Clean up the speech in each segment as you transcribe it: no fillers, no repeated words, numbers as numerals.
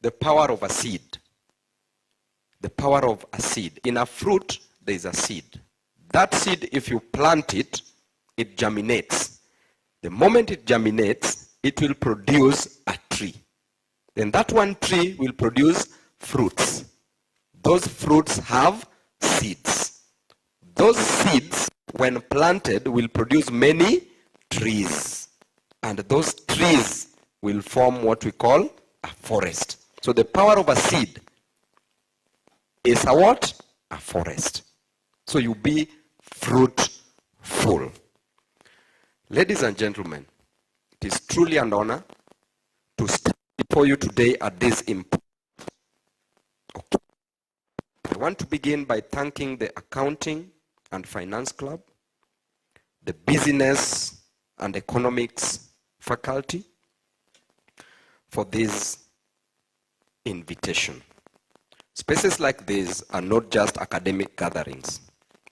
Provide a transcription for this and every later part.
the power of a seed. The power of a seed. In a fruit, there is a seed. That seed, if you plant it, it germinates. The moment it germinates, it will produce a tree. Then that one tree will produce fruits. Those fruits have seeds. Those seeds, when planted, will produce many trees. And those trees will form what we call a forest. So the power of a seed is a what? A forest. So you be fruitful. Ladies and gentlemen, it is truly an honor to stand before you today at this important. Okay. I want to begin by thanking the Accounting and Finance Club, the Business and Economics faculty for this invitation. Spaces like these are not just academic gatherings.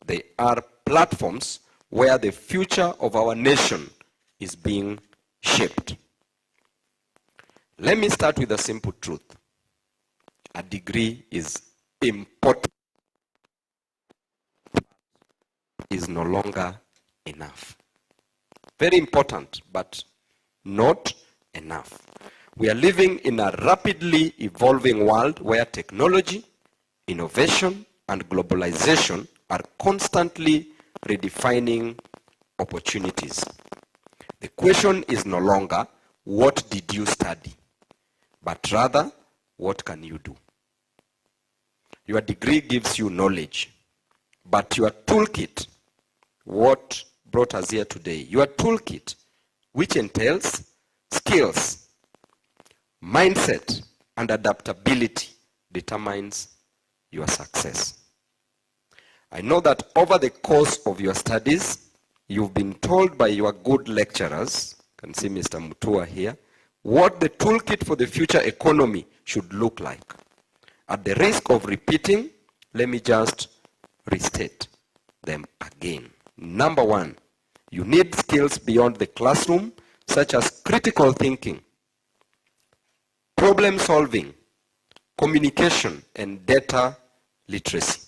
They are platforms where the future of our nation is being shaped. Let me start with a simple truth. A degree is important. Is no longer enough. Very important, but not enough. We are living in a rapidly evolving world where technology, innovation, and globalization are constantly redefining opportunities. The question is no longer, what did you study? But rather, what can you do? Your degree gives you knowledge, but your toolkit, what brought us here today, your toolkit, which entails skills, mindset, and adaptability, determines your success. I know that over the course of your studies, you've been told by your good lecturers, you can see Mr. Mutua here, what the toolkit for the future economy should look like. At the risk of repeating, let me just restate them again. Number one, you need skills beyond the classroom, such as critical thinking, problem solving, communication, and data literacy.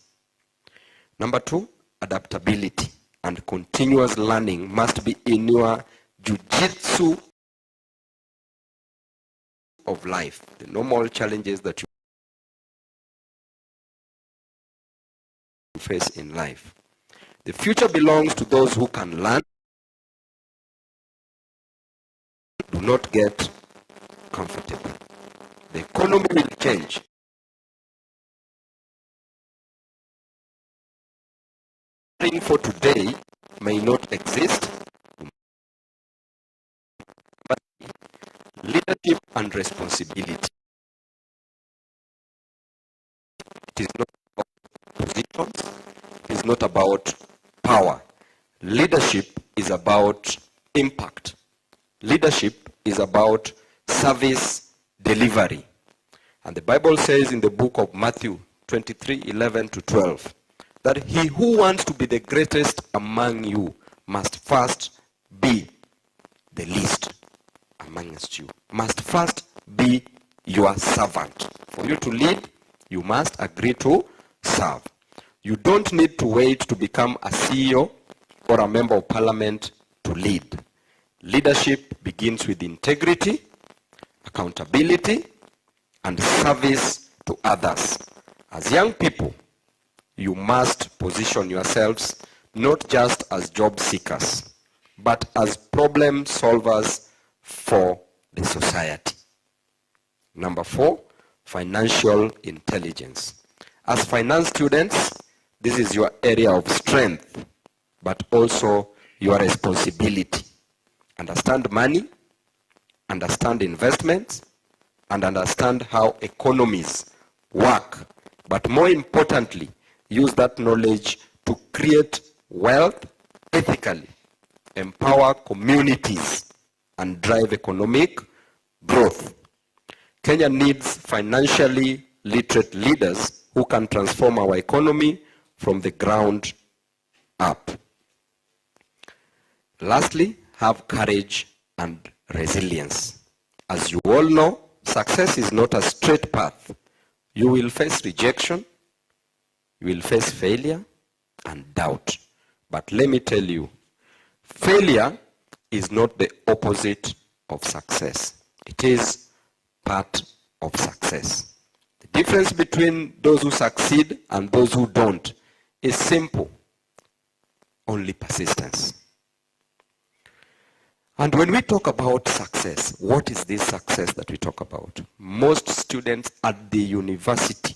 Number two, adaptability and continuous learning must be in your jiu-jitsu of life, the normal challenges that you face in life. The future belongs to those who can learn, do not get comfortable. The economy will change. For today may not exist, but leadership and responsibility. It is not about positions, it is not about power. Leadership is about impact. Leadership is about service delivery. And the Bible says in the book of Matthew 23:11-12, that he who wants to be the greatest among you must first be the least amongst you. Must first be your servant. For you to lead, you must agree to serve. You don't need to wait to become a CEO or a member of parliament to lead. Leadership begins with integrity, accountability, and service to others. As young people, you must position yourselves not just as job seekers, but as problem solvers for the society. Number four, financial intelligence. As finance students, this is your area of strength, but also your responsibility. Understand money, understand investments, and understand how economies work, but more importantly, use that knowledge to create wealth ethically, empower communities, and drive economic growth. Kenya needs financially literate leaders who can transform our economy from the ground up. Lastly, have courage and resilience. As you all know, success is not a straight path. You will face rejection, you will face failure and doubt. But let me tell you, failure is not the opposite of success. It is part of success. The difference between those who succeed and those who don't is simple. Only persistence. And when we talk about success, what is this success that we talk about? Most students at the university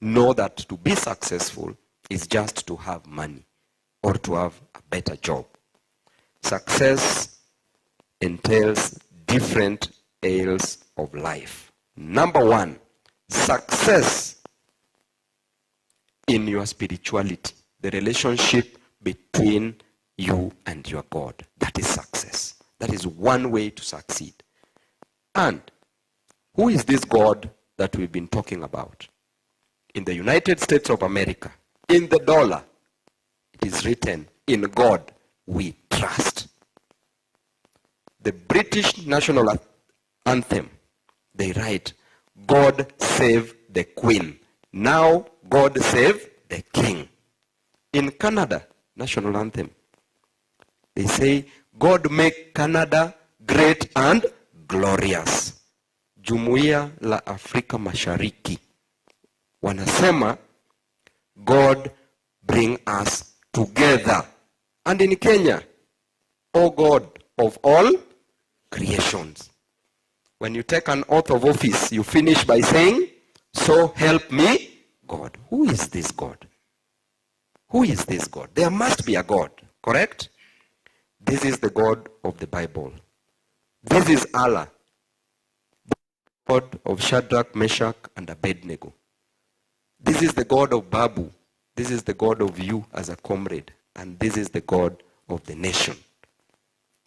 know that to be successful is just to have money or to have a better job. Success entails different areas of life. Number one, success in your spirituality, the relationship between you and your God. That is success. That is one way to succeed. And who is this God that we've been talking about? In the United States of America, in the dollar, it is written, in God we trust. The British national anthem, they write, God save the Queen. Now God save the King. In Canada, national anthem, they say, God make Canada great and glorious. Jumuiya la Afrika Mashariki wanasema, God bring us together. And in Kenya, O God of all creations. When you take an oath of office, you finish by saying, so help me God. Who is this God? Who is this God? There must be a God, correct? This is the God of the Bible. This is Allah, the God of Shadrach, Meshach, and Abednego. This is the God of Babu. This is the God of you as a comrade. And this is the God of the nation.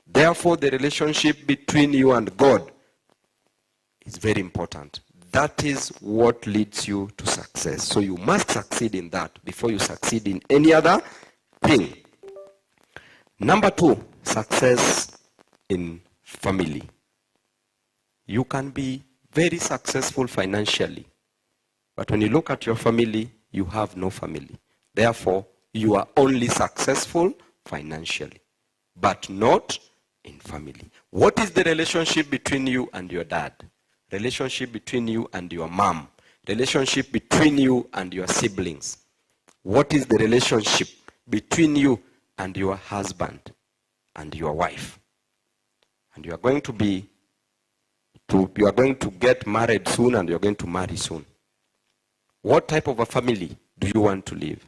Therefore, the relationship between you and God is very important. That is what leads you to success. So you must succeed in that before you succeed in any other thing. Number two, success in family. You can be very successful financially, but when you look at your family, you have no family. Therefore, you are only successful financially, but not in family. What is the relationship between you and your dad? Relationship between you and your mom? Relationship between you and your siblings? What is the relationship between you and your husband and your wife? And you are going to get married soon, and you are going to marry soon. What type of a family do you want to live?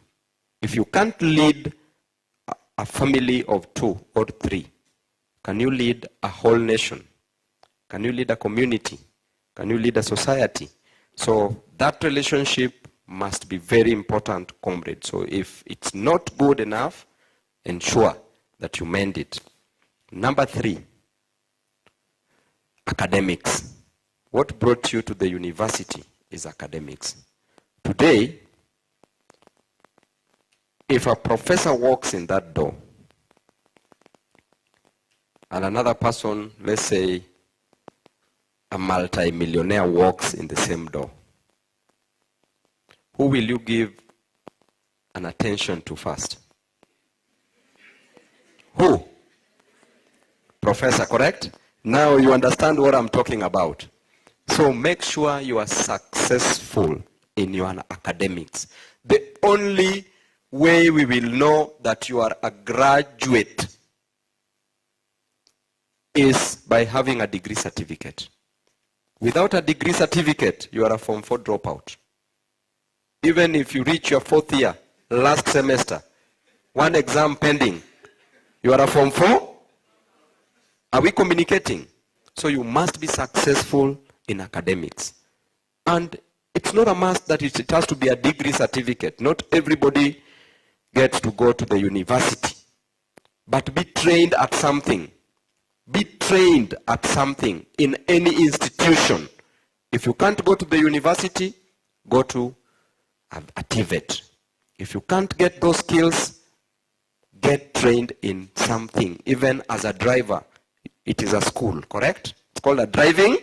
If you can't lead a family of 2 or 3, can you lead a whole nation? Can you lead a community? Can you lead a society? So that relationship must be very important, comrade. So if it's not good enough, ensure that you mend it. Number 3, academics. What brought you to the university is academics. Today, if a professor walks in that door and another person, let's say a multi-millionaire, walks in the same door, who will you give an attention to first? Who? Professor, correct? Now you understand what I'm talking about. So make sure you are successful in your academics. The only way we will know that you are a graduate is by having a degree certificate. Without a degree certificate, you are a Form 4 dropout. Even if you reach your 4th year, last semester, 1 exam pending, you are a Form 4? Are we communicating? So you must be successful in academics. And it's not a must that it has to be a degree certificate. Not everybody gets to go to the university. But be trained at something. Be trained at something in any institution. If you can't go to the university, go to a TVET. If you can't get those skills, get trained in something. Even as a driver, it is a school, correct? It's called a driving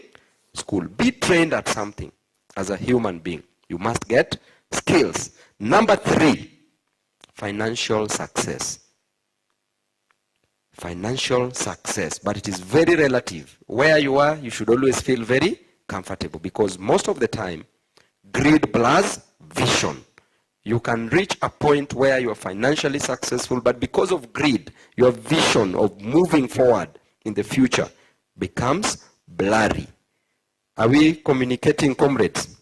school. Be trained at something as a human being. You must get skills. Number 3, financial success. Financial success, but it is very relative. Where you are, you should always feel very comfortable, because most of the time, greed blurs vision. You can reach a point where you are financially successful, but because of greed, your vision of moving forward in the future becomes blurry. Are we communicating, comrades?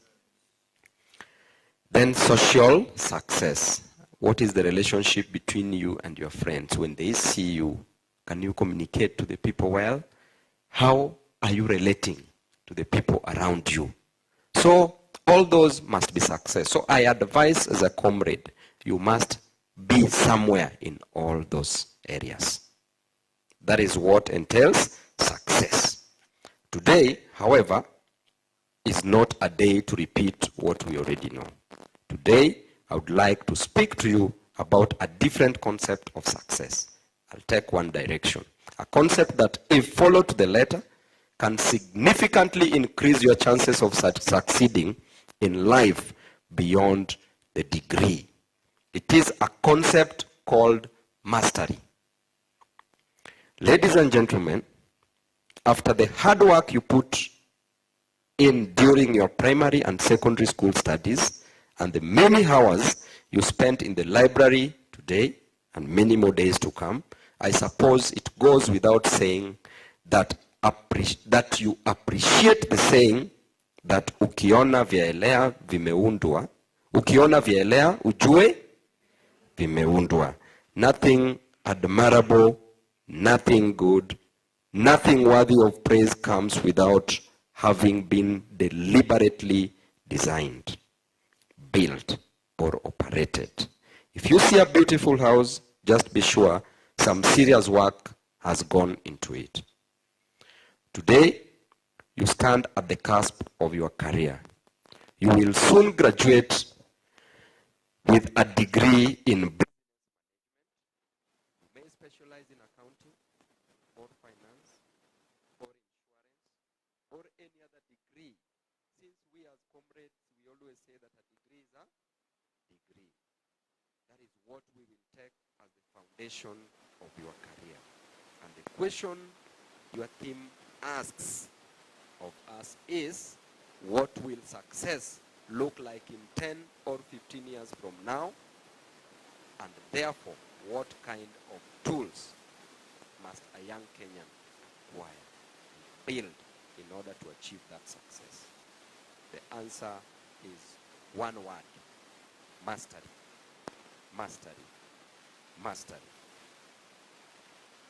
Then social success. What is the relationship between you and your friends? When they see you, can you communicate to the people well? How are you relating to the people around you? So all those must be success. So I advise as a comrade, you must be somewhere in all those areas. That is what entails success. Today, however, is not a day to repeat what we already know. Today, I would like to speak to you about a different concept of success. I'll take one direction. A concept that, if followed to the letter, can significantly increase your chances of succeeding in life beyond the degree. It is a concept called mastery. Ladies and gentlemen, after the hard work you put in during your primary and secondary school studies, and the many hours you spent in the library today, and many more days to come, I suppose it goes without saying that you appreciate the saying that ukiona vyaelea vimeundwa, ukiona vyaelea ujue vimeundwa. Nothing admirable, nothing good, nothing worthy of praise comes without having been deliberately designed, built, or operated. If you see a beautiful house, just be sure some serious work has gone into it. Today, you stand at the cusp of your career. You will soon graduate with a degree in business. You may specialize in accounting, or finance, or insurance, or any other degree. Since we as comrades, we always say that a degree is a degree. That is what we will take as the foundation of your career. And the question your theme asks of us is, what will success look like in 10 or 15 years from now? And therefore, what kind of tools must a young Kenyan acquire, build in order to achieve that success? The answer is one word: mastery. Mastery. Mastery.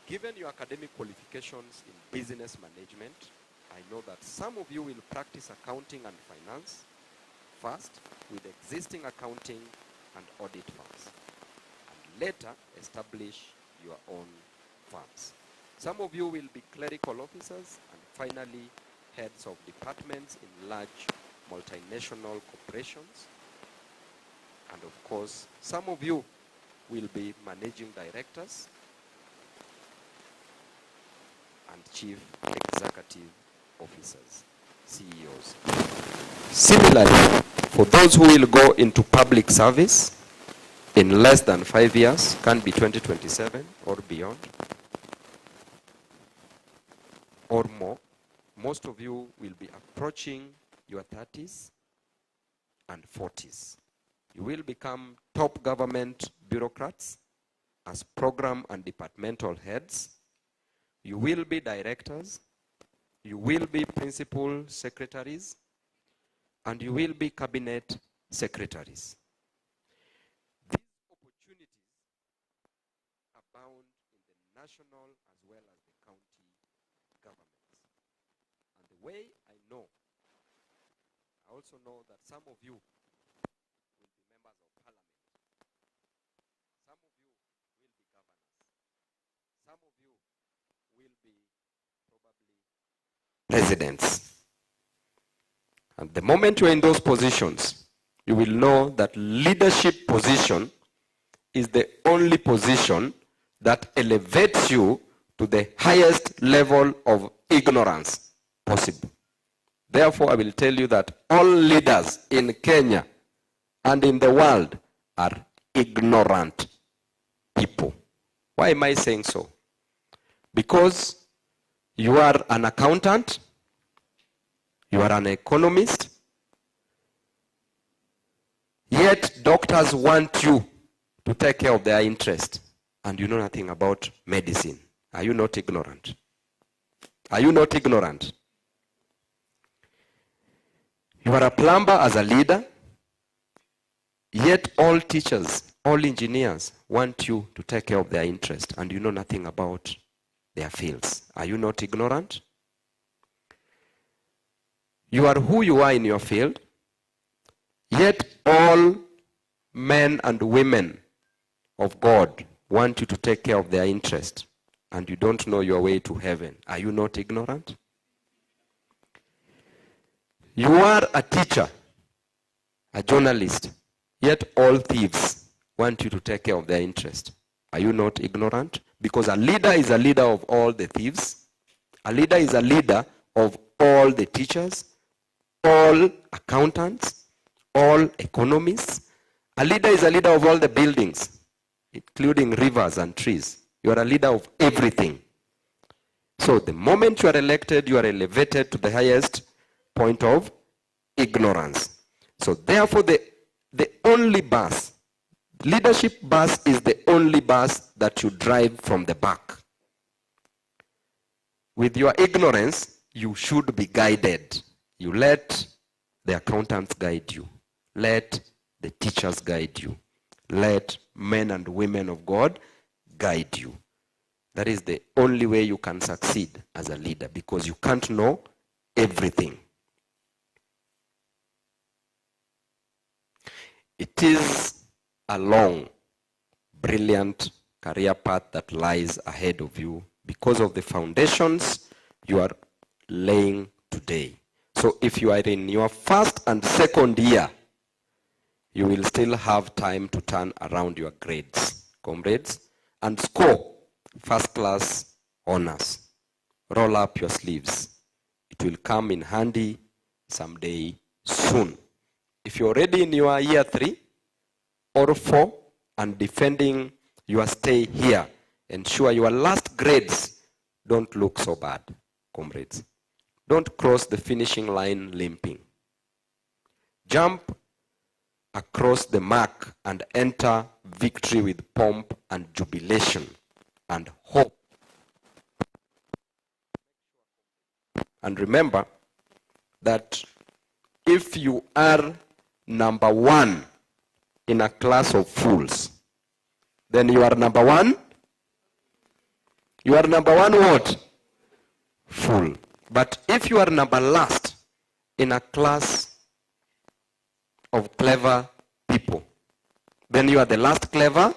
Given your academic qualifications in business management, I know that some of you will practice accounting and finance first with existing accounting and audit firms, and later establish your own firms. Some of you will be clerical officers and finally heads of departments in large multinational corporations. And of course, some of you will be managing directors and chief executive officers, CEOs. Similarly, for those who will go into public service in less than 5 years, can be 2027 or beyond, or more, most of you will be approaching your 30s and 40s. You will become top government bureaucrats as program and departmental heads. You will be directors, you will be principal secretaries, and you will be cabinet secretaries. These opportunities abound in the national as well as the county governments. And the way I know, I also know that some of you will be members of parliament. Some of you will be governors. Some of you will be probably presidents. And the moment you're in those positions, you will know that leadership position is the only position that elevates you to the highest level of ignorance possible. Therefore, I will tell you that all leaders in Kenya and in the world are ignorant people. Why am I saying so? Because you are an accountant, you are an economist, yet doctors want you to take care of their interest, and you know nothing about medicine. Are you not ignorant? Are you not ignorant? You are a plumber as a leader, yet all teachers, all engineers want you to take care of their interest, and you know nothing about their fields. Are you not ignorant? You are who you are in your field, yet all men and women of God want you to take care of their interest, and you don't know your way to heaven. Are you not ignorant? You are a teacher, a journalist, yet all thieves want you to take care of their interest. Are you not ignorant? Because a leader is a leader of all the thieves. A leader is a leader of all the teachers, all accountants, all economists. A leader is a leader of all the buildings, including rivers and trees. You are a leader of everything. So the moment you are elected, you are elevated to the highest point of ignorance. So therefore, the only bus, leadership bus, is the only bus that you drive from the back. With your ignorance, you should be guided. You let the accountants guide you. Let the teachers guide you. Let men and women of God guide you. That is the only way you can succeed as a leader, because you can't know everything. It is a long, brilliant career path that lies ahead of you because of the foundations you are laying today. So if you are in your first and second year, you will still have time to turn around your grades, comrades, and score first-class honors. Roll up your sleeves. It will come in handy someday soon. If you're already in your year 3 or 4 and defending your stay here, ensure your last grades don't look so bad, comrades. Don't cross the finishing line limping. Jump across the mark and enter victory with pomp and jubilation and hope. And remember that if you are number 1 in a class of fools, then you are number 1. You are number 1 what? Fool. But if you are number last in a class of clever people, then you are the last clever.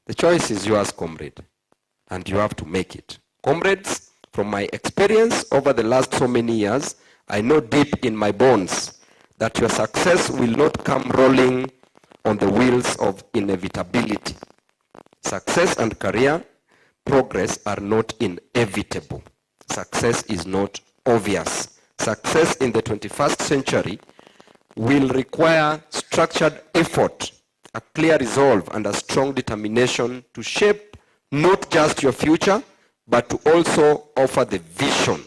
The choice is yours, comrade, and you have to make it. Comrades, from my experience over the last so many years, I know deep in my bones that your success will not come rolling on the wheels of inevitability. Success and career progress are not inevitable. Success is not obvious. Success in the 21st century will require structured effort, a clear resolve, and a strong determination to shape not just your future, but to also offer the vision,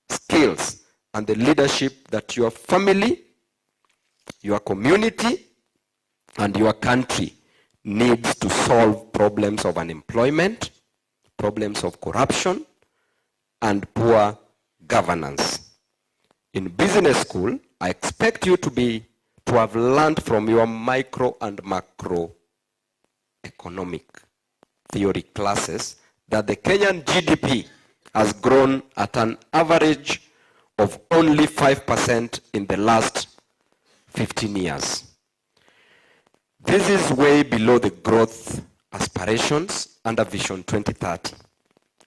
skills, and the leadership that your family, your community, and your country needs to solve problems of unemployment, problems of corruption, and poor governance. In business school, I expect you to have learned from your micro and macro economic theory classes that the Kenyan GDP has grown at an average of only 5% in the last 15 years. This is way below the growth aspirations under Vision 2030.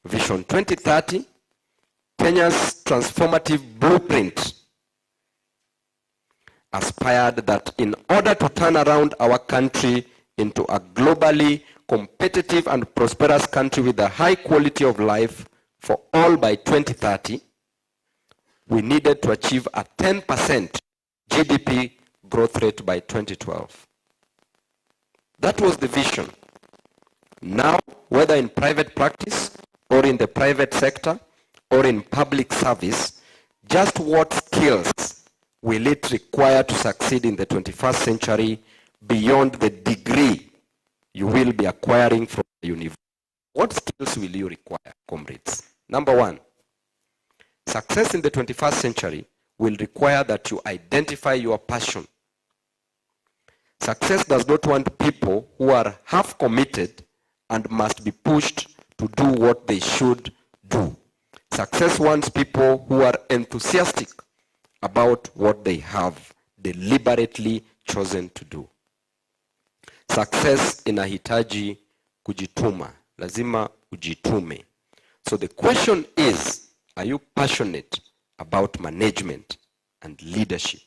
Vision 2030, Kenya's transformative blueprint, aspired that in order to turn around our country into a globally competitive and prosperous country with a high quality of life for all by 2030, we needed to achieve a 10% GDP growth rate by 2012. That was the vision. Now, whether in private practice or in the private sector or in public service, just what skills will it require to succeed in the 21st century beyond the degree you will be acquiring from the university? What skills will you require, comrades? Number one, success in the 21st century will require that you identify your passion. Success does not want people who are half committed and must be pushed to do what they should do. Success wants people who are enthusiastic about what they have deliberately chosen to do. Success inahitaji kujituma. Lazima ujitume. So the question is, are you passionate about management and leadership?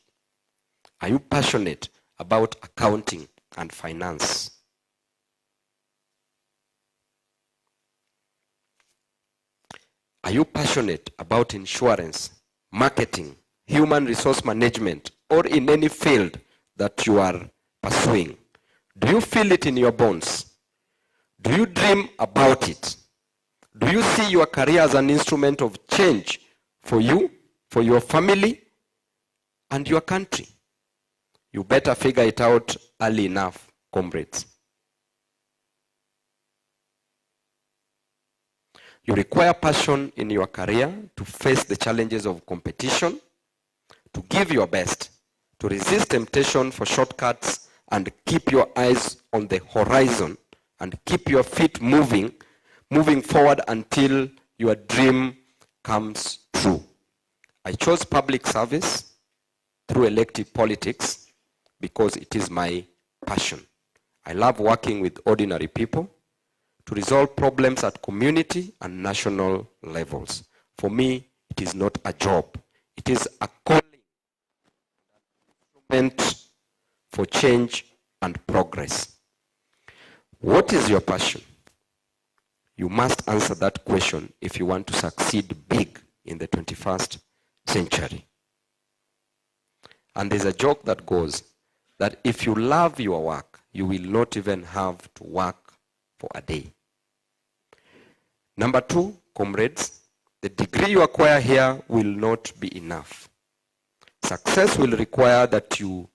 Are you passionate about accounting and finance? Are you passionate about insurance, marketing, human resource management, or in any field that you are pursuing? Do you feel it in your bones? Do you dream about it? Do you see your career as an instrument of change for you, for your family, and your country? You better figure it out early enough, comrades. You require passion in your career to face the challenges of competition, to give your best, to resist temptation for shortcuts, and keep your eyes on the horizon, and keep your feet moving forward until your dream comes true. I chose public service through elective politics because it is my passion. I love working with ordinary people to resolve problems at community and national levels. For me, it is not a job. It is a calling, an instrument for change and progress. What is your passion? You must answer that question if you want to succeed big in the 21st century. And there's a joke that goes that if you love your work, you will not even have to work for a day. Number two, comrades, the degree you acquire here will not be enough. Success will require that you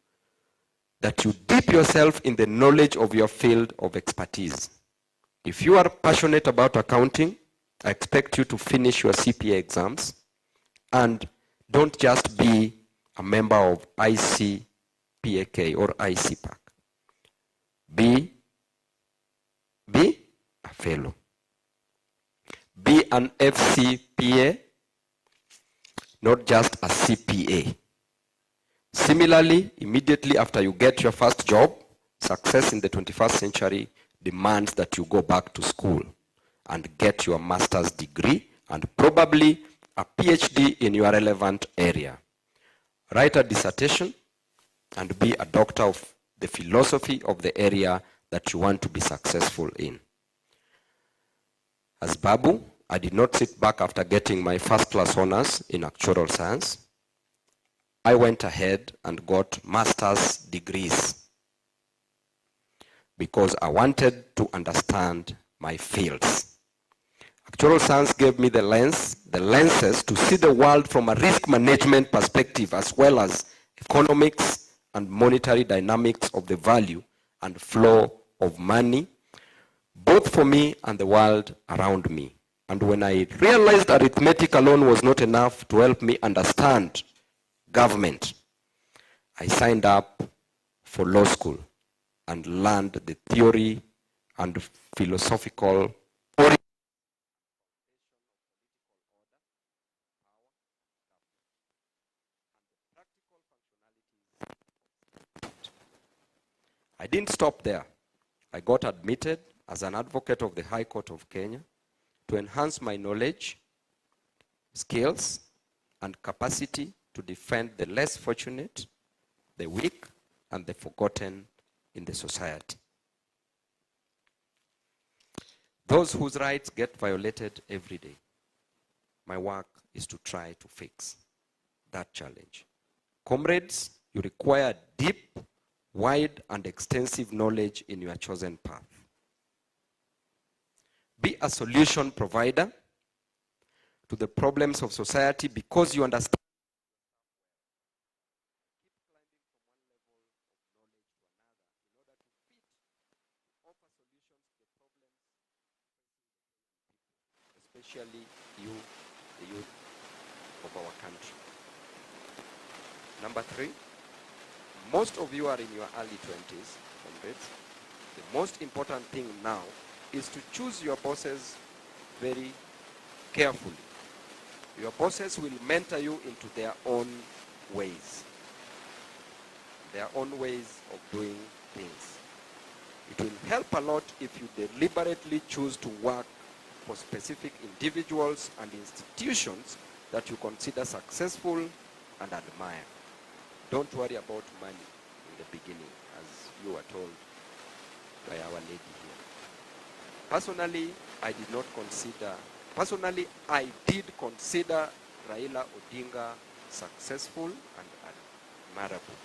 dip yourself in the knowledge of your field of expertise. If you are passionate about accounting, I expect you to finish your CPA exams and don't just be a member of ICPAK or ICPAC. Be a fellow. Be an FCPA, not just a CPA. Similarly, immediately after you get your first job, success in the 21st century demands that you go back to school and get your master's degree and probably a PhD in your relevant area. Write a dissertation and be a doctor of the philosophy of the area that you want to be successful in. As Babu, I did not sit back after getting my first class honors in actuarial science. I went ahead and got master's degrees because I wanted to understand my fields. Actuarial science gave me the lenses to see the world from a risk management perspective, as well as economics and monetary dynamics of the value and flow of money, both for me and the world around me. And when I realized arithmetic alone was not enough to help me understand government, I signed up for law school and learned the theory and philosophical origin. I didn't stop there. I got admitted as an advocate of the High Court of Kenya to enhance my knowledge, skills, and capacity to defend the less fortunate, the weak, and the forgotten in the society. Those whose rights get violated every day. My work is to try to fix. that challenge. Comrades, you require deep, wide, and extensive knowledge in your chosen path. Be a solution provider to the problems of society because you understand. Especially you, the youth of our country. Number 3, most of you are in your early 20s, comrades. The most important thing now is to choose your bosses very carefully. Your bosses will mentor you into their own ways of doing things. It will help a lot if you deliberately choose to work for specific individuals and institutions that you consider successful and admire. Don't worry about money in the beginning, as you were told by our lady here. Personally, I did consider Raila Odinga successful and admirable.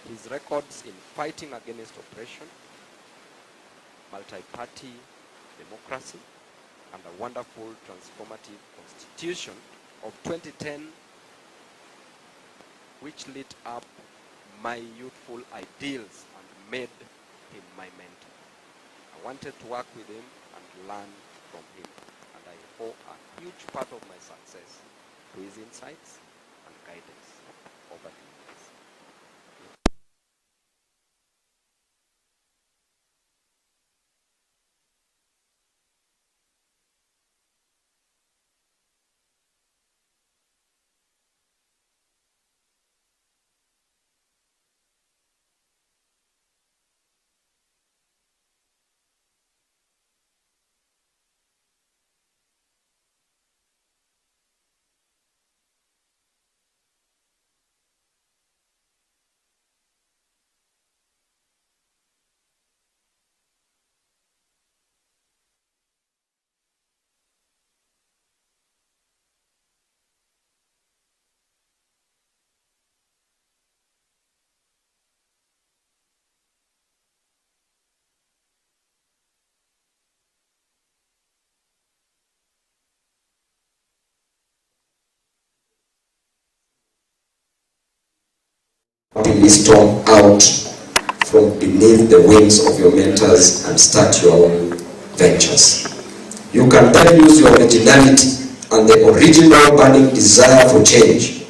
His records in fighting against oppression, multi-party democracy, and a wonderful transformative constitution of 2010, which lit up my youthful ideals and made him my mentor. I wanted to work with him and learn from him, and I owe a huge part of my success to his insights and guidance over the years. Happily storm out from beneath the wings of your mentors and start your own ventures. You can then use your originality and the original burning desire for change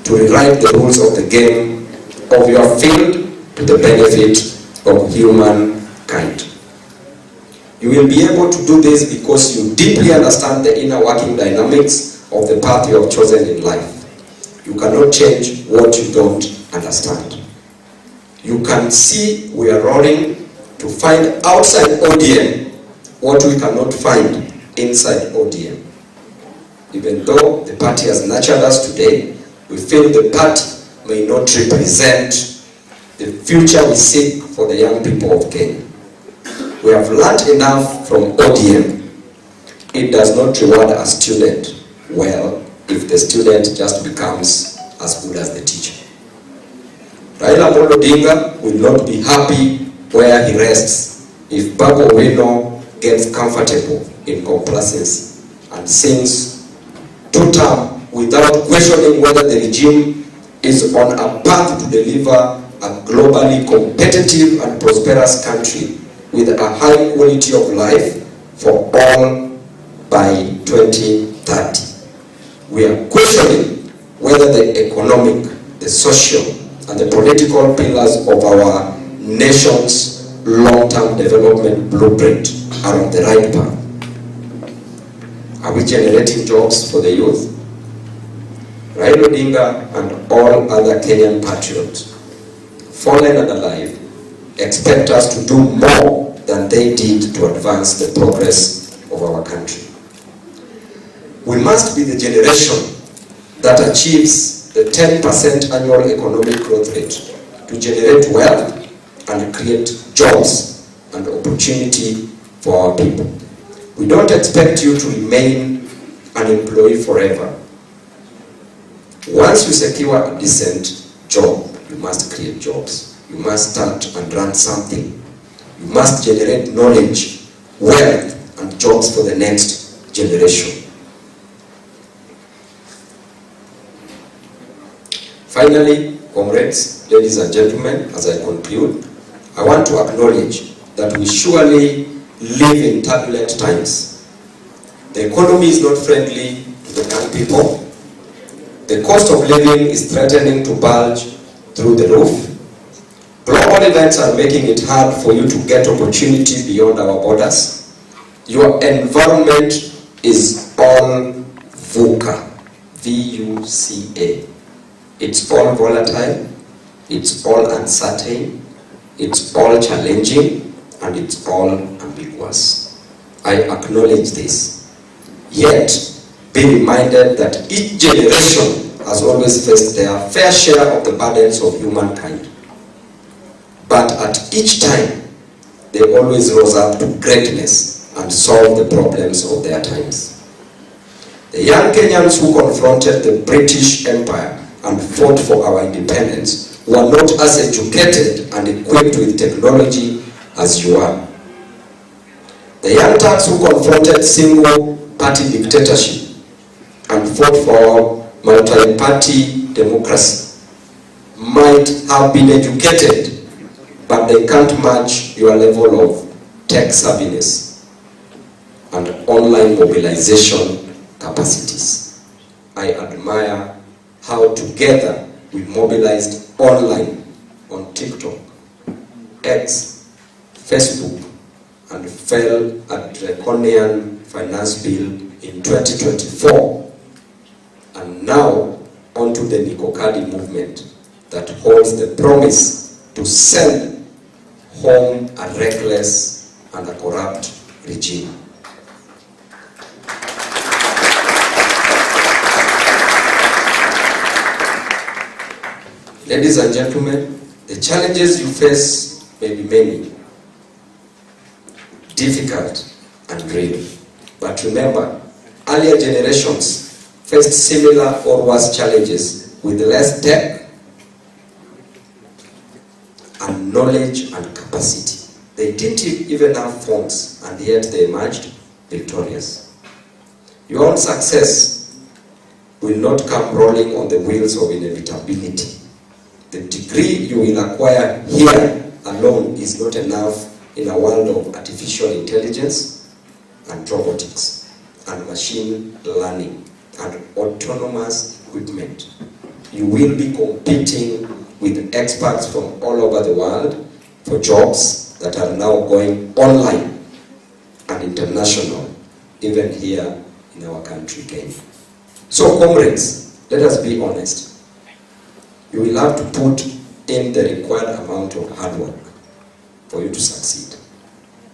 to rewrite the rules of the game of your field to the benefit of humankind. You will be able to do this because you deeply understand the inner working dynamics of the path you have chosen in life. You cannot change what you don't understand. You can see we are running to find outside ODM what we cannot find inside ODM. Even though the party has nurtured us today, we feel the party may not represent the future we seek for the young people of Kenya. We have learned enough from ODM. It does not reward a student well if the student just becomes as good as the teacher. Raila Odinga will not be happy where he rests if Babu Owino gets comfortable in complacency and sings two-term without questioning whether the regime is on a path to deliver a globally competitive and prosperous country with a high quality of life for all by 2030. We are questioning whether the economic, the social, and the political pillars of our nation's long-term development blueprint are on the right path. Are we generating jobs for the youth? Raila Odinga and all other Kenyan patriots, fallen and alive, expect us to do more than they did to advance the progress of our country. We must be the generation that achieves the 10% annual economic growth rate to generate wealth and create jobs and opportunity for our people. We don't expect you to remain an employee forever. Once you secure a decent job, you must create jobs. You must start and run something. You must generate knowledge, wealth, and jobs for the next generation. Finally, comrades, ladies and gentlemen, as I conclude, I want to acknowledge that we surely live in turbulent times. The economy is not friendly to the young people. The cost of living is threatening to bulge through the roof. Global events are making it hard for you to get opportunity beyond our borders. Your environment is all VUCA, V-U-C-A. It's all volatile, it's all uncertain, it's all challenging, and it's all ambiguous. I acknowledge this. Yet, be reminded that each generation has always faced their fair share of the burdens of humankind. But at each time, they always rose up to greatness and solved the problems of their times. The young Kenyans who confronted the British Empire and fought for our independence were not as educated and equipped with technology as you are. The young Turks who confronted single-party dictatorship and fought for multi-party democracy might have been educated, but they can't match your level of tech savviness and online mobilization capacities. I admire how together we mobilized online on TikTok, X, Facebook, and fell at draconian finance bill in 2024, and now onto the Nikokadi movement that holds the promise to send home a reckless and a corrupt regime. Ladies and gentlemen, the challenges you face may be many, difficult and real. But remember, earlier generations faced similar or worse challenges with less tech and knowledge and capacity. They didn't even have phones, and yet they emerged victorious. Your own success will not come rolling on the wheels of inevitability. The degree you will acquire here alone is not enough in a world of artificial intelligence and robotics and machine learning and autonomous equipment. You will be competing with experts from all over the world for jobs that are now going online and international, even here in our country, Kenya. So, comrades, let us be honest. You will have to put in the required amount of hard work for you to succeed.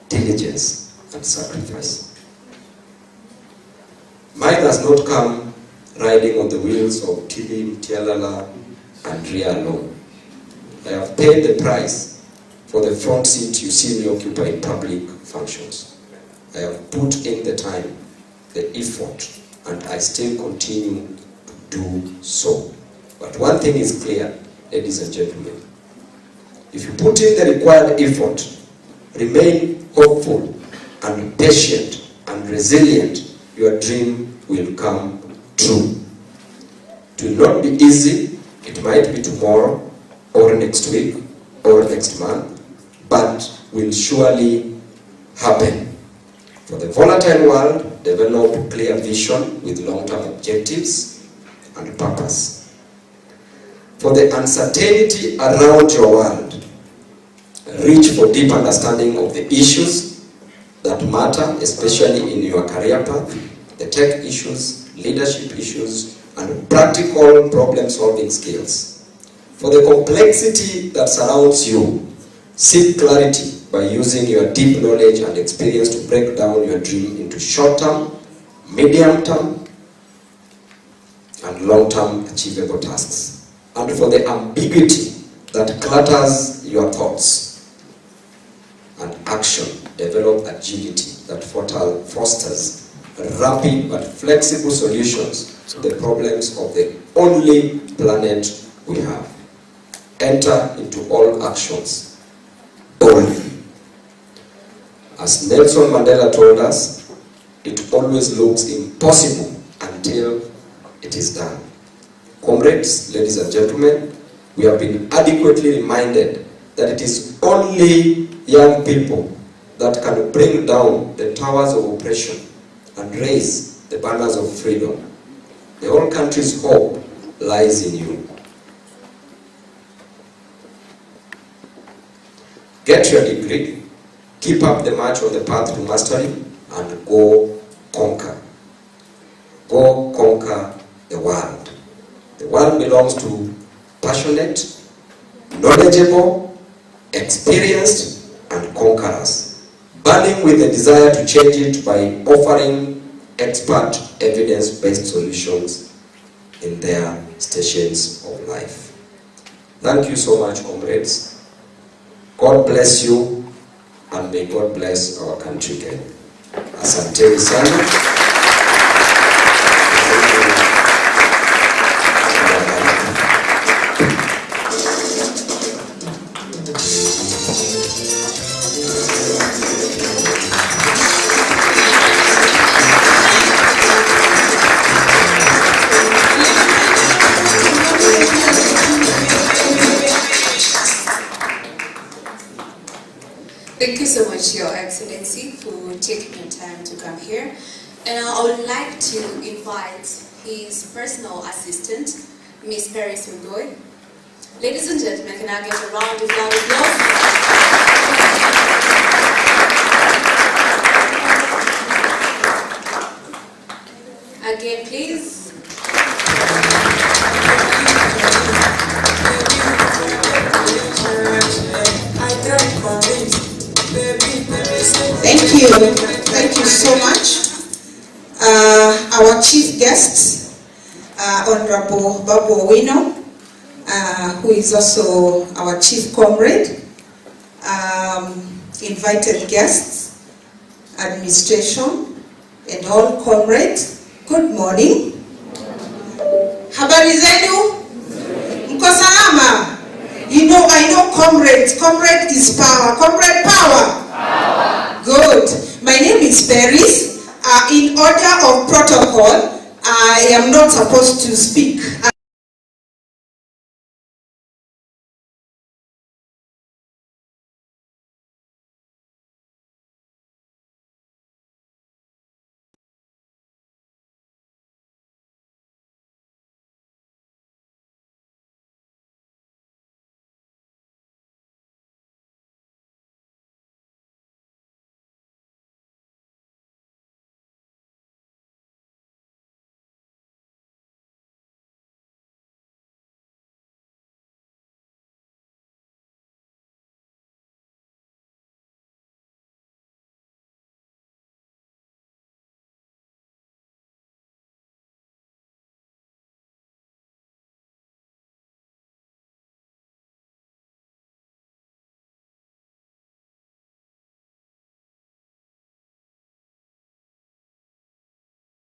Diligence and sacrifice. Mine has not come riding on the wheels of Tilim, Tialala, and Ria alone. I have paid the price for the front seat you see me occupy in public functions. I have put in the time, the effort, and I still continue to do so. But one thing is clear, ladies and gentlemen. If you put in the required effort, remain hopeful and patient and resilient, your dream will come true. It will not be easy. It might be tomorrow or next week or next month, but will surely happen. For the volatile world, develop clear vision with long-term objectives and purpose. For the uncertainty around your world, reach for deep understanding of the issues that matter, especially in your career path, the tech issues, leadership issues, and practical problem-solving skills. For the complexity that surrounds you, seek clarity by using your deep knowledge and experience to break down your dream into short-term, medium-term, and long-term achievable tasks. And for the ambiguity that clutters your thoughts and action, develop agility that fosters rapid but flexible solutions the problems of the only planet we have. Enter into all actions boldly. As Nelson Mandela told us, it always looks impossible until it is done. Comrades, ladies and gentlemen, we have been adequately reminded that it is only young people that can bring down the towers of oppression and raise the banners of freedom. The whole country's hope lies in you. Get your degree, keep up the march on the path to mastery, and go conquer. Go conquer the world. The world belongs to passionate, knowledgeable, experienced, and conquerors, burning with the desire to change it by offering expert evidence-based solutions in their stations of life. Thank you so much, comrades. God bless you, and may God bless our country again. Asanteni sana. Thank you so much, Your Excellency, for taking your time to come here. And I would like to invite his personal assistant, Ms. Paris Ugoy. Ladies and gentlemen, can I get a round of applause? Again, please. Thank you so much. Our chief guest, Honorable Babu Owino, who is also our chief comrade, invited guests, administration, and all comrades. Good morning. Habari zenu? Mko salama? I know comrades. Comrade is power. Comrade power. Good. My name is Paris. In order of protocol, I am not supposed to speak